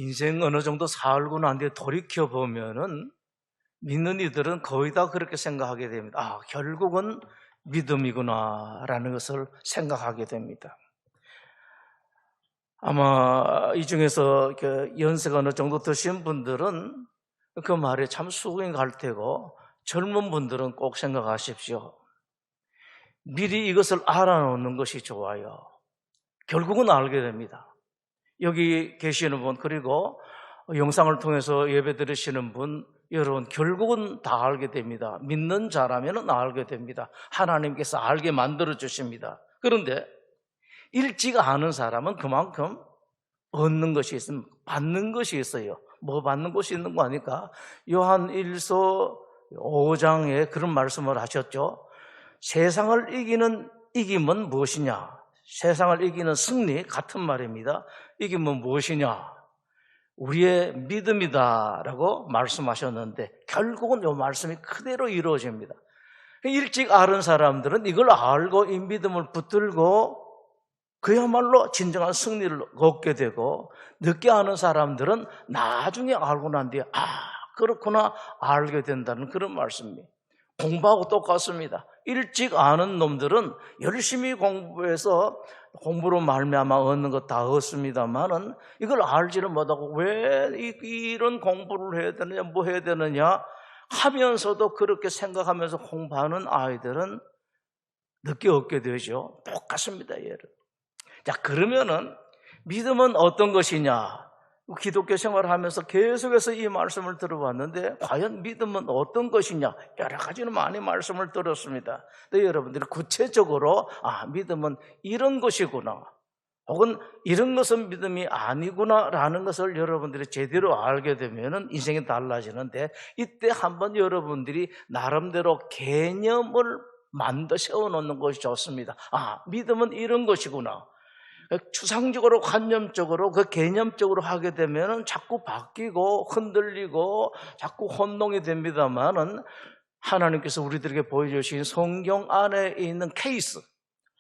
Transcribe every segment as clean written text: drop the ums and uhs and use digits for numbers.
인생 어느 정도 살고 난 뒤에 돌이켜보면은 믿는 이들은 거의 다 그렇게 생각하게 됩니다. 아, 결국은 믿음이구나 라는 것을 생각하게 됩니다. 아마 이 중에서 연세가 어느 정도 드신 분들은 그 말에 참 수긍이 갈 테고, 젊은 분들은 꼭 생각하십시오. 미리 이것을 알아놓는 것이 좋아요. 결국은 알게 됩니다. 여기 계시는 분, 그리고 영상을 통해서 예배 드리시는 분, 여러분 결국은 다 알게 됩니다. 믿는 자라면 알게 됩니다. 하나님께서 알게 만들어 주십니다. 그런데 일찍 아는 사람은 그만큼 얻는 것이 있으면 받는 것이 있어요. 뭐 받는 것이 있는 거 아니까? 요한 1서 5장에 그런 말씀을 하셨죠. 세상을 이기는 이김은 무엇이냐? 세상을 이기는 승리, 같은 말입니다. 이김은 무엇이냐? 우리의 믿음이다라고 말씀하셨는데, 결국은 이 말씀이 그대로 이루어집니다. 일찍 아는 사람들은 이걸 알고 이 믿음을 붙들고 그야말로 진정한 승리를 얻게 되고, 늦게 아는 사람들은 나중에 알고 난 뒤에 그렇구나 알게 된다는 그런 말씀입니다. 공부하고 똑같습니다. 일찍 아는 놈들은 열심히 공부해서 공부로 말미암아 얻는 것 다 얻습니다만은, 이걸 알지를 못하고 왜 이런 공부를 해야 되느냐, 뭐 해야 되느냐 하면서도 그렇게 생각하면서 공부하는 아이들은 늦게 얻게 되죠. 똑같습니다, 얘를. 자, 그러면은 믿음은 어떤 것이냐? 기독교 생활을 하면서 계속해서 이 말씀을 들어봤는데, 과연 믿음은 어떤 것이냐? 여러 가지는 많이 말씀을 들었습니다. 근데 여러분들이 구체적으로 믿음은 이런 것이구나, 혹은 이런 것은 믿음이 아니구나 라는 것을 여러분들이 제대로 알게 되면 인생이 달라지는데, 이때 한번 여러분들이 나름대로 개념을 만들어 세워놓는 것이 좋습니다. 믿음은 이런 것이구나. 추상적으로, 관념적으로, 그 개념적으로 하게 되면 자꾸 바뀌고 흔들리고 자꾸 혼동이 됩니다만은, 하나님께서 우리들에게 보여주신 성경 안에 있는 케이스,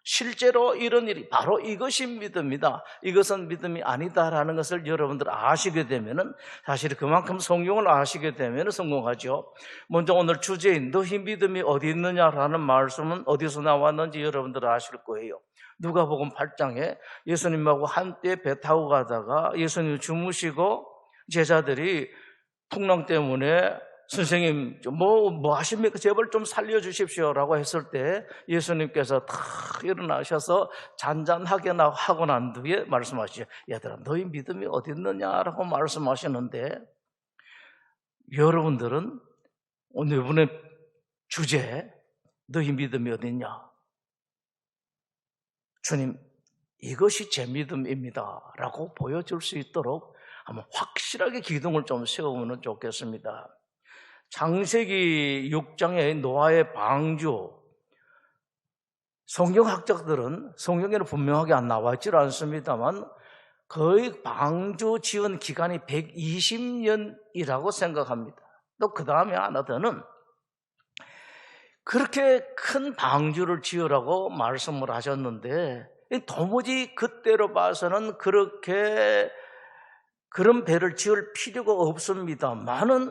실제로 이런 일이 바로 이것이 믿음이다, 이것은 믿음이 아니다라는 것을 여러분들 아시게 되면은, 사실 그만큼 성경을 아시게 되면 성공하죠. 먼저 오늘 주제인 너희 믿음이 어디 있느냐라는 말씀은 어디서 나왔는지 여러분들 아실 거예요. 누가복음 8장에 예수님하고 한때 배 타고 가다가 예수님 주무시고 제자들이 풍랑 때문에 선생님 뭐 하십니까? 제발 좀 살려주십시오 라고 했을 때 예수님께서 탁 일어나셔서 잔잔하게 하고 난 뒤에 말씀하시죠. 얘들아, 너희 믿음이 어디 있느냐라고 말씀하시는데, 여러분들은 오늘 이번에 주제, 너희 믿음이 어디 있냐? 주님, 이것이 제 믿음입니다 라고 보여줄 수 있도록 한번 확실하게 기둥을 좀 세우면 좋겠습니다. 창세기 6장의 노아의 방주, 성경학자들은 성경에는 분명하게 안 나와 있지 않습니다만 거의 방주 지은 기간이 120년이라고 생각합니다. 또 그 다음에 하나 더는 그렇게 큰 방주를 지으라고 말씀을 하셨는데, 도무지 그때로 봐서는 그렇게 그런 배를 지을 필요가 없습니다만은,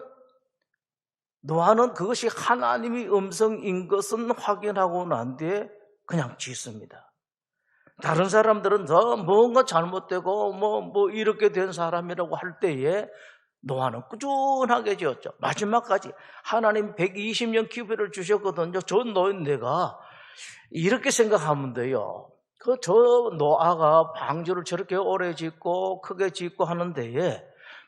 노아는 그것이 하나님의 음성인 것은 확인하고 난 뒤에 그냥 짓습니다. 다른 사람들은 더 뭔가 잘못되고 뭐 이렇게 된 사람이라고 할 때에 노아는 꾸준하게 지었죠. 마지막까지 하나님 120년 기회를 주셨거든요. 저 내가 이렇게 생각하면 돼요. 저 노아가 방주를 저렇게 오래 짓고 크게 짓고 하는 데에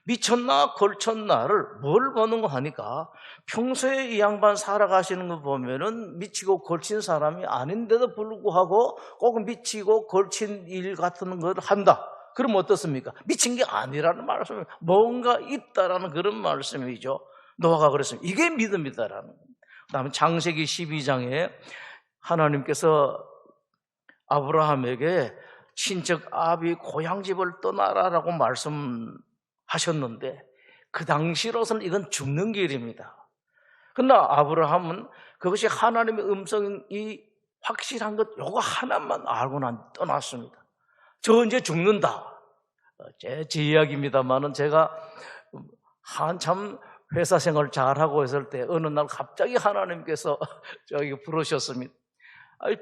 미쳤나 걸쳤나를 뭘 보는 거 하니까, 평소에 이 양반 살아가시는 거 보면은 미치고 걸친 사람이 아닌데도 불구하고 꼭 미치고 걸친 일 같은 걸 한다. 그럼 어떻습니까? 미친 게 아니라는 말씀이, 뭔가 있다라는 그런 말씀이죠. 노아가 그랬습니다. 이게 믿음이다라는. 그 다음에 창세기 12장에 하나님께서 아브라함에게 친척 아비 고향집을 떠나라라고 말씀하셨는데, 그 당시로서는 이건 죽는 길입니다. 그러나 아브라함은 그것이 하나님의 음성이 확실한 것, 요거 하나만 알고 난 떠났습니다. 저 이제 죽는다. 제 이야기입니다만은 제가 한참 회사 생활 잘하고 있을 때 어느 날 갑자기 하나님께서 저기 부르셨습니다.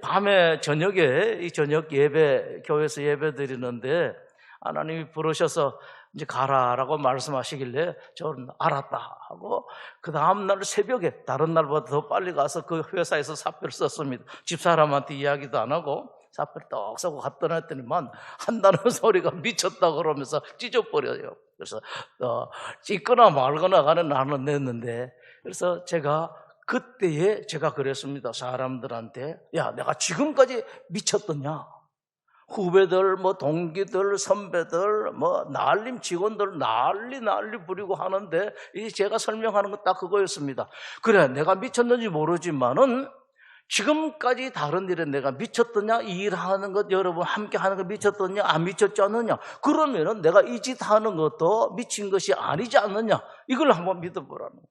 밤에 저녁에 이 저녁 예배 교회에서 예배 드리는데 하나님이 부르셔서 이제 가라라고 말씀하시길래 저는 알았다 하고 그 다음날 새벽에 다른 날보다 더 빨리 가서 그 회사에서 사표를 썼습니다. 집사람한테 이야기도 안 하고 사표를 떡 쓰고 갔더니 했더니만 한다는 소리가 미쳤다 그러면서 찢어버려요. 그래서 찢거나 말거나 가는 나는 냈는데, 그래서 제가 그때에 제가 그랬습니다. 사람들한테, 야, 내가 지금까지 미쳤더냐? 후배들, 동기들, 선배들, 난림 직원들 난리 부리고 하는데, 이 제가 설명하는 건 딱 그거였습니다. 그래, 내가 미쳤는지 모르지만은 지금까지 다른 일에 내가 미쳤더냐? 이 일하는 것, 여러분 함께 하는 거 미쳤더냐? 안 미쳤지 않느냐? 그러면은 내가 이 짓 하는 것도 미친 것이 아니지 않느냐? 이걸 한번 믿어보라는 거예요.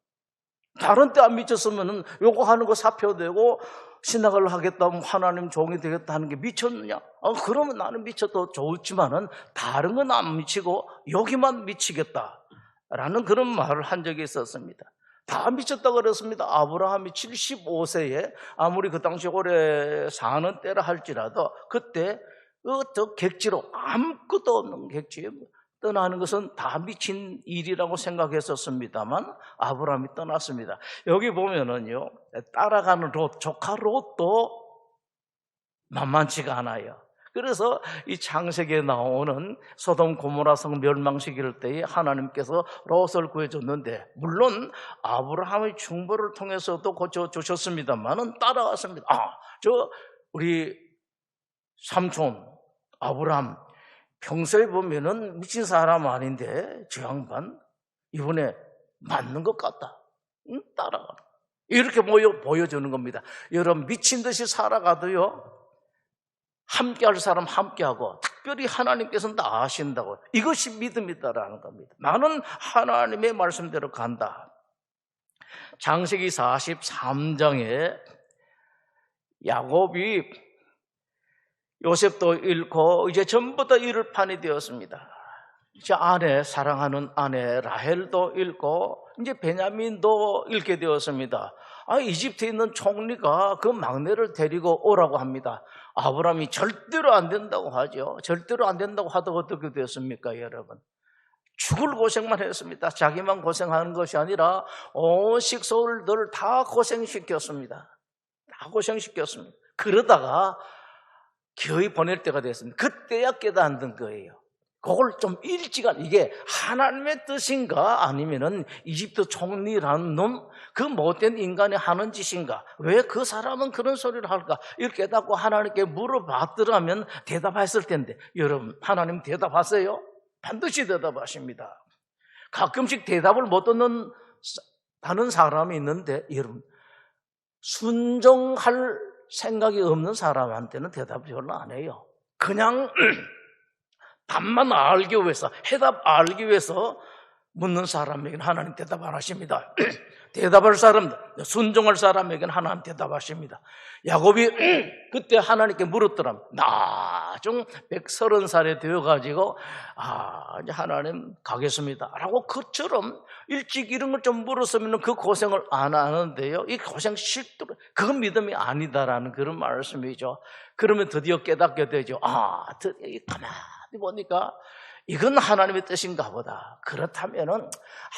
다른 때 안 미쳤으면은 요거 하는 거 사표되고 신학을 하겠다, 하나님 종이 되겠다 하는 게 미쳤느냐? 그러면 나는 미쳐도 좋지만은 다른 건 안 미치고 여기만 미치겠다라는 그런 말을 한 적이 있었습니다. 다 미쳤다고 그랬습니다. 아브라함이 75세에 아무리 그 당시 오래 사는 때라 할지라도 그때 저 객지로 아무것도 없는 객지에 떠나는 것은 다 미친 일이라고 생각했었습니다만 아브라함이 떠났습니다. 여기 보면은요, 따라가는 롯, 조카 롯도 만만치가 않아요. 그래서 이 창세기에 나오는 소돔 고모라 성 멸망시킬 때에 하나님께서 롯을 구해줬는데, 물론 아브라함의 중보를 통해서도 고쳐주셨습니다만은 따라왔습니다. 우리 삼촌 아브라함 평소에 보면은 미친 사람 아닌데 저 양반 이번에 맞는 것 같다. 따라가. 이렇게 보여주는 겁니다. 여러분, 미친 듯이 살아가도요, 함께할 사람 함께하고 특별히 하나님께서는 다 아신다고. 이것이 믿음이다라는 겁니다. 나는 하나님의 말씀대로 간다. 창세기 43장에 야곱이 요셉도 잃고 이제 전부 다 잃을 판이 되었습니다. 이제 사랑하는 아내 라헬도 잃고 이제 베냐민도 잃게 되었습니다. 이집트에 있는 총리가 그 막내를 데리고 오라고 합니다. 아브라함이 절대로 안 된다고 하죠. 절대로 안 된다고 하다가 어떻게 됐습니까, 여러분? 죽을 고생만 했습니다. 자기만 고생하는 것이 아니라 온 식솔들 다 고생시켰습니다. 다 고생시켰습니다. 그러다가 거의 보낼 때가 됐습니다. 그때야 깨닫는 거예요. 그걸 좀 이게 하나님의 뜻인가 아니면은 이집트 총리라는 놈, 그 못된 인간이 하는 짓인가? 왜 그 사람은 그런 소리를 할까? 이렇게 깨닫고 하나님께 물어봤더라면 대답했을 텐데, 여러분, 하나님 대답하세요? 반드시 대답하십니다. 가끔씩 대답을 못 듣는 다른 사람이 있는데, 여러분, 순종할 생각이 없는 사람한테는 대답 별로 안 해요. 그냥 답만 알기 위해서, 해답 알기 위해서 묻는 사람에게는 하나님 대답 안 하십니다. 대답할 사람들, 순종할 사람에게는 하나님 대답하십니다. 야곱이 그때 하나님께 물었더라면 나중 130살이 되어가지고 이제 하나님 가겠습니다 라고 그처럼 일찍 이런 걸 좀 물었으면 그 고생을 안 하는데요, 이 고생 싫도록 그 믿음이 아니다라는 그런 말씀이죠. 그러면 드디어 깨닫게 되죠. 드디어 가만히 보니까 이건 하나님의 뜻인가 보다. 그렇다면은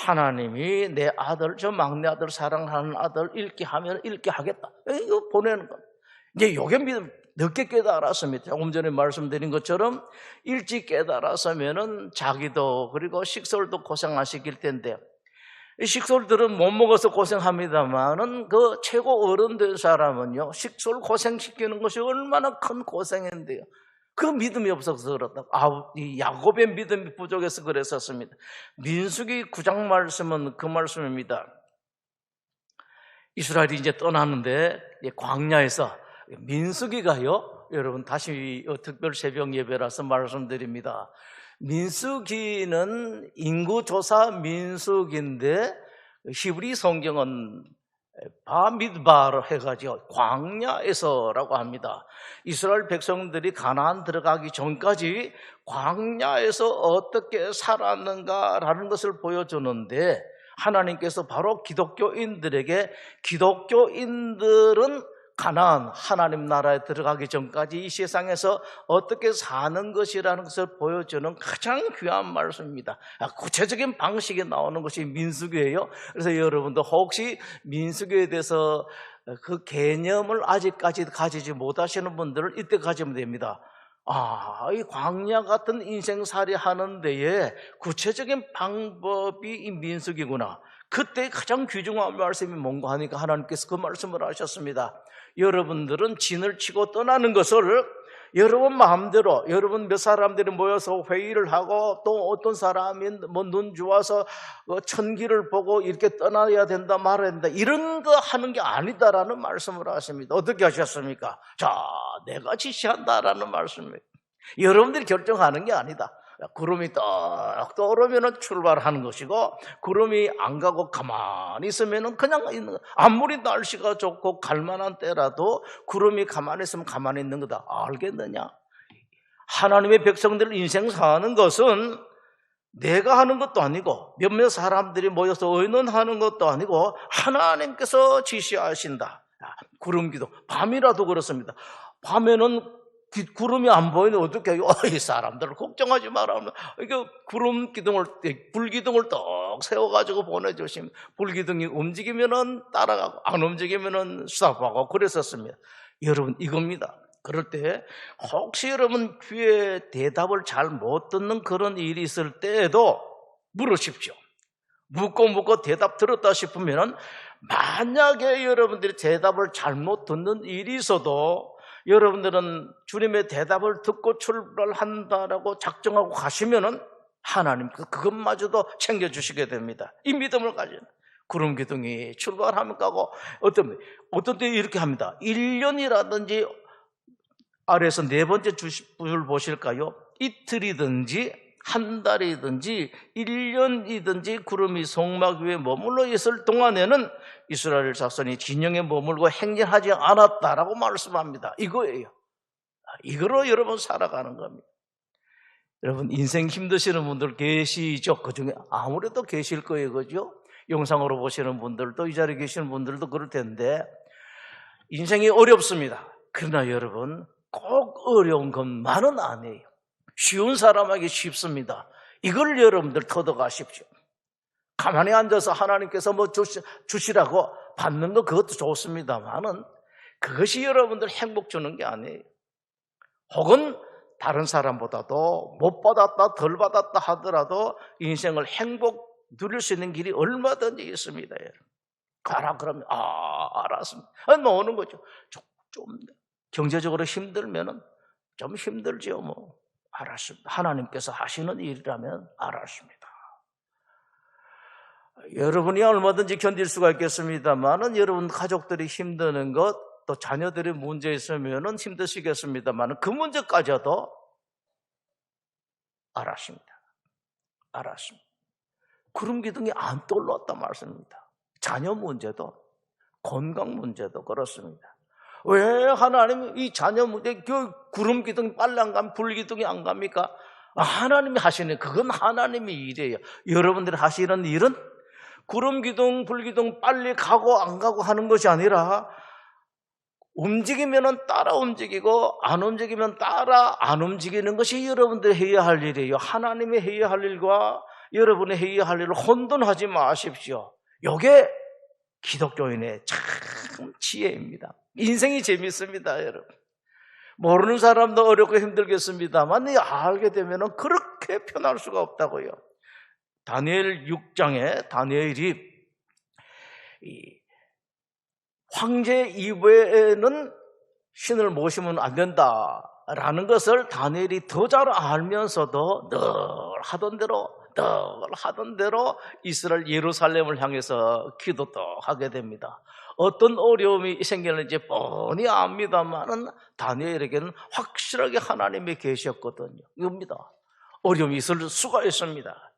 하나님이 내 아들, 저 막내 아들, 사랑하는 아들 잃게 하면 잃게 하겠다, 이거 보내는 것. 이제 요게 믿음, 늦게 깨달았습니다. 조금 전에 말씀드린 것처럼 일찍 깨달았으면은 자기도 그리고 식솔도 고생하시길 텐데, 이 식솔들은 못 먹어서 고생합니다만은 그 최고 어른 된 사람은요, 식솔 고생시키는 것이 얼마나 큰 고생인데요. 그 믿음이 없어서 그렇다고. 이 야곱의 믿음이 부족해서 그랬었습니다. 민수기 9장 말씀은 그 말씀입니다. 이스라엘이 이제 떠나는데 광야에서 민수기가요, 여러분 다시 특별 새벽 예배라서 말씀드립니다. 민수기는 인구조사 민수기인데 히브리 성경은 바미드바로 해가지고 광야에서라고 합니다. 이스라엘 백성들이 가나안 들어가기 전까지 광야에서 어떻게 살았는가라는 것을 보여주는데, 하나님께서 바로 기독교인들에게, 기독교인들은 가나안 하나님 나라에 들어가기 전까지 이 세상에서 어떻게 사는 것이라는 것을 보여주는 가장 귀한 말씀입니다. 구체적인 방식이 나오는 것이 민수기예요. 그래서 여러분도 혹시 민수기에 대해서 그 개념을 아직까지 가지지 못하시는 분들은 이때 가지면 됩니다. 이 광야 같은 인생살이 하는 데에 구체적인 방법이 이 민수기구나. 그때 가장 귀중한 말씀이 뭔가 하니까 하나님께서 그 말씀을 하셨습니다. 여러분들은 진을 치고 떠나는 것을 여러분 마음대로, 여러분 몇 사람들이 모여서 회의를 하고, 또 어떤 사람이 눈 좋아서 천기를 보고 이렇게 떠나야 된다 말아야 된다, 이런 거 하는 게 아니다라는 말씀을 하십니다. 어떻게 하셨습니까? 자, 내가 지시한다라는 말씀입니다. 여러분들이 결정하는 게 아니다. 구름이 떡 떠오르면 출발하는 것이고, 구름이 안 가고 가만히 있으면 그냥 있는 거. 아무리 날씨가 좋고 갈만한 때라도 구름이 가만히 있으면 가만히 있는 거다. 알겠느냐? 하나님의 백성들 인생 사는 것은 내가 하는 것도 아니고 몇몇 사람들이 모여서 의논하는 것도 아니고 하나님께서 지시하신다. 구름기도 밤이라도 그렇습니다. 밤에는 구름이 안 보이는데 어떻게 해요? 이 사람들을 걱정하지 마라. 이게 불기둥을 떡 세워가지고 보내주시면, 불기둥이 움직이면은 따라가고 안 움직이면은 스탑하고 그랬었습니다. 여러분, 이겁니다. 그럴 때 혹시 여러분 귀에 대답을 잘 못 듣는 그런 일이 있을 때에도 물으십시오. 묻고 대답 들었다 싶으면은, 만약에 여러분들이 대답을 잘못 듣는 일이 있어도 여러분들은 주님의 대답을 듣고 출발한다라고 작정하고 가시면은 하나님 그것마저도 챙겨주시게 됩니다. 이 믿음을 가지는 구름기둥이 출발하면 가고, 어떤 때 이렇게 합니다. 1년이라든지 아래에서 네 번째 줄 보실까요? 이틀이든지 한 달이든지 1년이든지 구름이 성막 위에 머물러 있을 동안에는 이스라엘 자손이 진영에 머물고 행진하지 않았다라고 말씀합니다. 이거예요. 이거로 여러분 살아가는 겁니다. 여러분, 인생 힘드시는 분들 계시죠? 그중에 아무래도 계실 거예요, 그죠? 영상으로 보시는 분들도, 이 자리에 계시는 분들도 그럴 텐데, 인생이 어렵습니다. 그러나 여러분, 꼭 어려운 것만은 아니에요. 쉬운 사람에게 쉽습니다. 이걸 여러분들 터득하십시오. 가만히 앉아서 하나님께서 뭐 주시라고 받는 거 그것도 좋습니다만은 그것이 여러분들 행복 주는 게 아니에요. 혹은 다른 사람보다도 못 받았다, 덜 받았다 하더라도 인생을 행복 누릴 수 있는 길이 얼마든지 있습니다. 여러분. 가라 그러면 알았습니다. 놓는 거죠. 좀 경제적으로 힘들면은 좀 힘들지요 뭐. 알았습니다. 하나님께서 하시는 일이라면 알았습니다. 여러분이 얼마든지 견딜 수가 있겠습니다만은, 여러분 가족들이 힘드는 것, 또 자녀들이 문제 있으면은 힘드시겠습니다만은 그 문제까지도 알았습니다. 구름기둥이 안 떠올랐단 말씀입니다. 자녀 문제도, 건강 문제도 그렇습니다. 왜 하나님 이 자녀 문제, 그 구름기둥 빨리 안 가면 불기둥이 안 갑니까? 하나님이 하시는, 그건 하나님의 일이에요. 여러분들이 하시는 일은 구름기둥, 불기둥 빨리 가고 안 가고 하는 것이 아니라, 움직이면 따라 움직이고 안 움직이면 따라 안 움직이는 것이 여러분들이 해야 할 일이에요. 하나님이 해야 할 일과 여러분이 해야 할 일을 혼돈하지 마십시오. 이게 기독교인의 참 지혜입니다. 인생이 재밌습니다, 여러분. 모르는 사람도 어렵고 힘들겠습니다만 알게 되면 그렇게 편할 수가 없다고요. 다니엘 6장에 다니엘이 황제 이외에는 신을 모시면 안 된다라는 것을 다니엘이 더 잘 알면서도 늘 하던 대로 이스라엘 예루살렘을 향해서 기도도 하게 됩니다. 어떤 어려움이 생겼는지 뻔히 압니다만은 다니엘에게는 확실하게 하나님이 계셨거든요. 이겁니다. 어려움이 있을 수가 있습니다.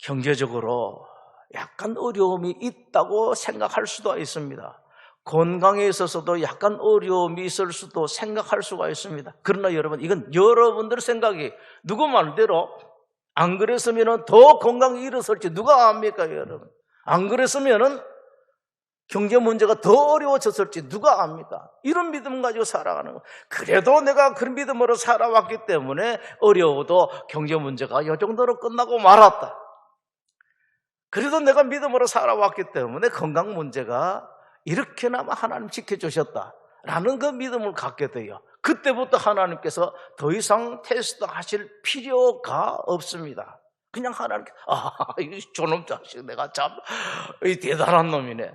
경제적으로 약간 어려움이 있다고 생각할 수도 있습니다. 건강에 있어서도 약간 어려움이 있을 수도 생각할 수가 있습니다. 그러나 여러분, 이건 여러분들 생각이 누구 말대로 안 그랬으면 더 건강이 일어설지 누가 압니까, 여러분? 안 그랬으면 경제 문제가 더 어려워졌을지 누가 압니까? 이런 믿음 가지고 살아가는 거. 그래도 내가 그런 믿음으로 살아왔기 때문에 어려워도 경제 문제가 이 정도로 끝나고 말았다. 그래도 내가 믿음으로 살아왔기 때문에 건강 문제가 이렇게나마 하나님 지켜주셨다라는 그 믿음을 갖게 돼요. 그때부터 하나님께서 더 이상 테스트 하실 필요가 없습니다. 그냥 하나님께 이 저놈 자식 내가 참 대단한 놈이네.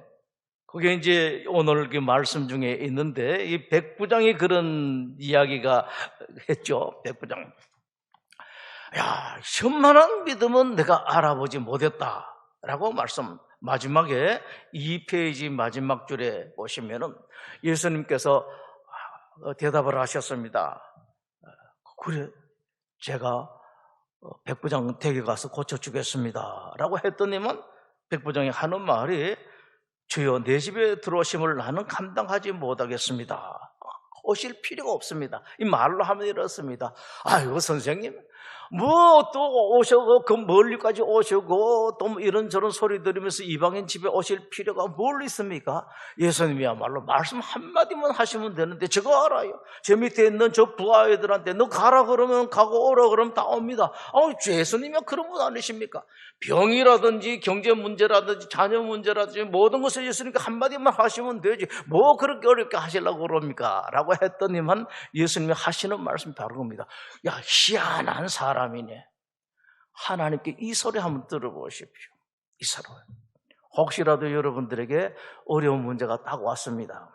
그게 이제 오늘 그 말씀 중에 있는데, 이 백부장이 그런 이야기가 했죠. 백부장. 야, 현만한 믿음은 내가 알아보지 못했다라고 말씀. 마지막에 2페이지 마지막 줄에 보시면은 예수님께서 대답을 하셨습니다. 그래, 제가 백부장 댁에 가서 고쳐주겠습니다 라고 했더니만 백부장이 하는 말이, 주여 내 집에 들어오심을 나는 감당하지 못하겠습니다. 오실 필요가 없습니다. 이 말로 하면 이렇습니다. 아이고 선생님, 뭐 또 오셔고 그 멀리까지 오시고 또 이런저런 소리 들으면서 이방인 집에 오실 필요가 뭘 있습니까? 예수님이야말로 말씀 한마디만 하시면 되는데 저거 알아요. 저 밑에 있는 저 부하애들한테 너 가라 그러면 가고 오라 그러면 다 옵니다. 예수님이 그런 분 아니십니까? 병이라든지 경제 문제라든지 자녀 문제라든지 모든 것을 예수님께 한마디만 하시면 되지 뭐 그렇게 어렵게 하시려고 그럽니까? 라고 했더니만 예수님이 하시는 말씀이 바로 겁니다. 야, 희한한 사람이네. 하나님께 이 소리 한번 들어보십시오. 이 소리. 혹시라도 여러분들에게 어려운 문제가 딱 왔습니다.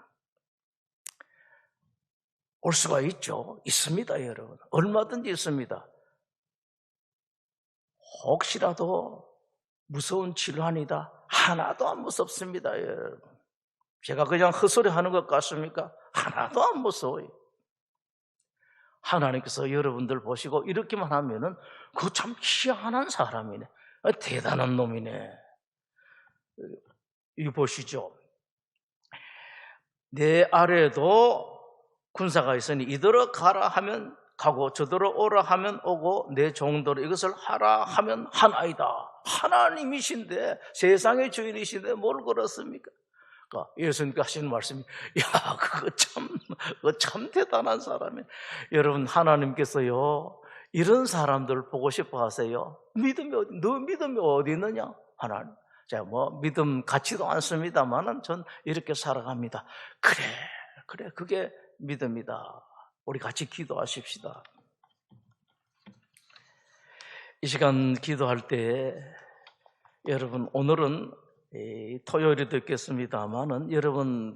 올 수가 있죠. 있습니다, 여러분. 얼마든지 있습니다. 혹시라도 무서운 질환이다. 하나도 안 무섭습니다, 여러분. 제가 그냥 헛소리 하는 것 같습니까? 하나도 안 무서워요. 하나님께서 여러분들 보시고 이렇게만 하면은 그거 참 희한한 사람이네. 대단한 놈이네. 이거 보시죠. 내 아래에도 군사가 있으니 이더러 가라 하면 가고 저더러 오라 하면 오고 내 종도로 이것을 하라 하면 하나이다. 하나님이신데 세상의 주인이신데 뭘 그렇습니까? 예수님께 하시는 말씀이 야 그거 참 대단한 사람이에요. 여러분 하나님께서요 이런 사람들 보고 싶어 하세요. 너 믿음이 어디 있느냐? 하나님. 자, 믿음 같지도 않습니다만은 전 이렇게 살아갑니다. 그래 그게 믿음이다. 우리 같이 기도하십시다. 이 시간 기도할 때 여러분 오늘은 토요일이 됐겠습니다만은 여러분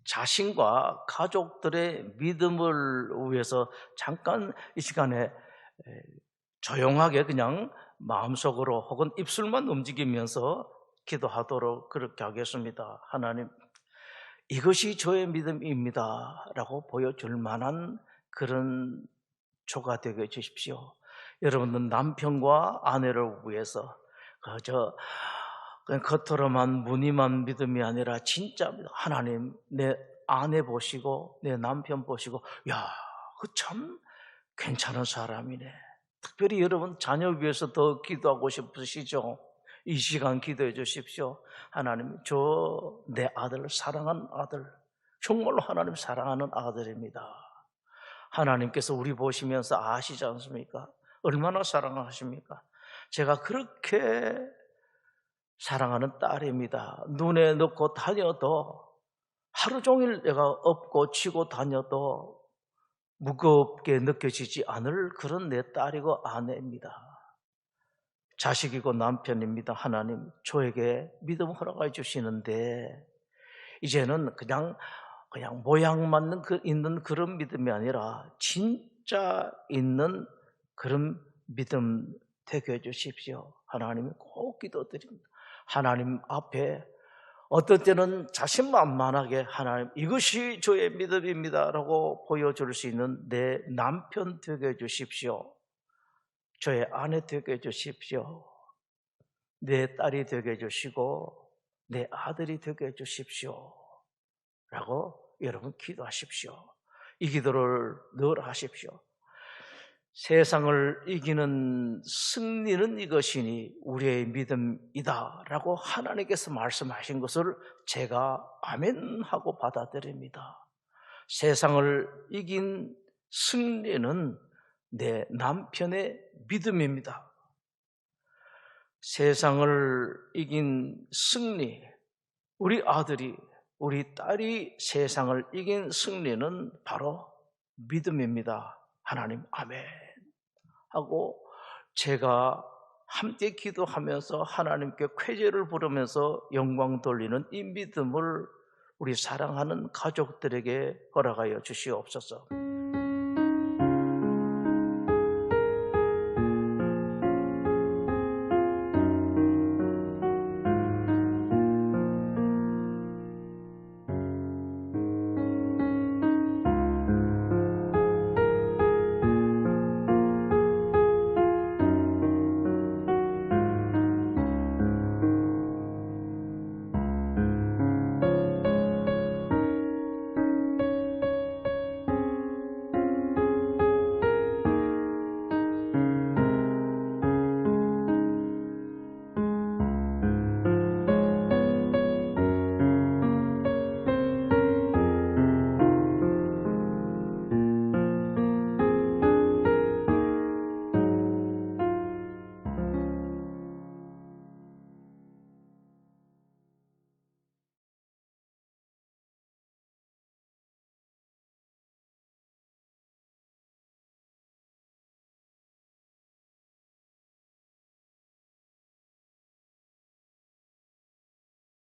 자신과 가족들의 믿음을 위해서 잠깐 이 시간에 조용하게 그냥 마음속으로 혹은 입술만 움직이면서 기도하도록 그렇게 하겠습니다. 하나님, 이것이 저의 믿음입니다 라고 보여줄 만한 그런 조가 되게 해주십시오. 여러분은 남편과 아내를 위해서 그냥 겉으로만 무늬만 믿음이 아니라 진짜 하나님 내 아내 보시고 내 남편 보시고 야, 그 참 괜찮은 사람이네. 특별히 여러분 자녀 위해서 더 기도하고 싶으시죠? 이 시간 기도해 주십시오. 하나님, 저 내 아들 사랑하는 아들 정말로 하나님 사랑하는 아들입니다. 하나님께서 우리 보시면서 아시지 않습니까? 얼마나 사랑하십니까? 제가 그렇게 사랑하는 딸입니다. 눈에 넣고 다녀도 하루 종일 내가 업고 치고 다녀도 무겁게 느껴지지 않을 그런 내 딸이고 아내입니다. 자식이고 남편입니다. 하나님, 저에게 믿음 허락해 주시는데 이제는 그냥 모양만 있는 그런 믿음이 아니라 진짜 있는 그런 믿음 되게 해 주십시오. 하나님 꼭 기도드립니다. 하나님 앞에 어떤 때는 자신만만하게 하나님 이것이 저의 믿음입니다 라고 보여줄 수 있는 내 남편 되게 해 주십시오. 저의 아내 되게 해 주십시오. 내 딸이 되게 해주시고 내 아들이 되게 해주십시오 라고 여러분 기도하십시오. 이 기도를 늘 하십시오. 세상을 이기는 승리는 이것이니 우리의 믿음이다 라고 하나님께서 말씀하신 것을 제가 아멘하고 받아들입니다. 세상을 이긴 승리는 내 남편의 믿음입니다. 세상을 이긴 승리, 우리 아들이, 우리 딸이 세상을 이긴 승리는 바로 믿음입니다. 하나님 아멘 하고 제가 함께 기도하면서 하나님께 쾌제를 부르면서 영광 돌리는 이 믿음을 우리 사랑하는 가족들에게 허락하여 주시옵소서.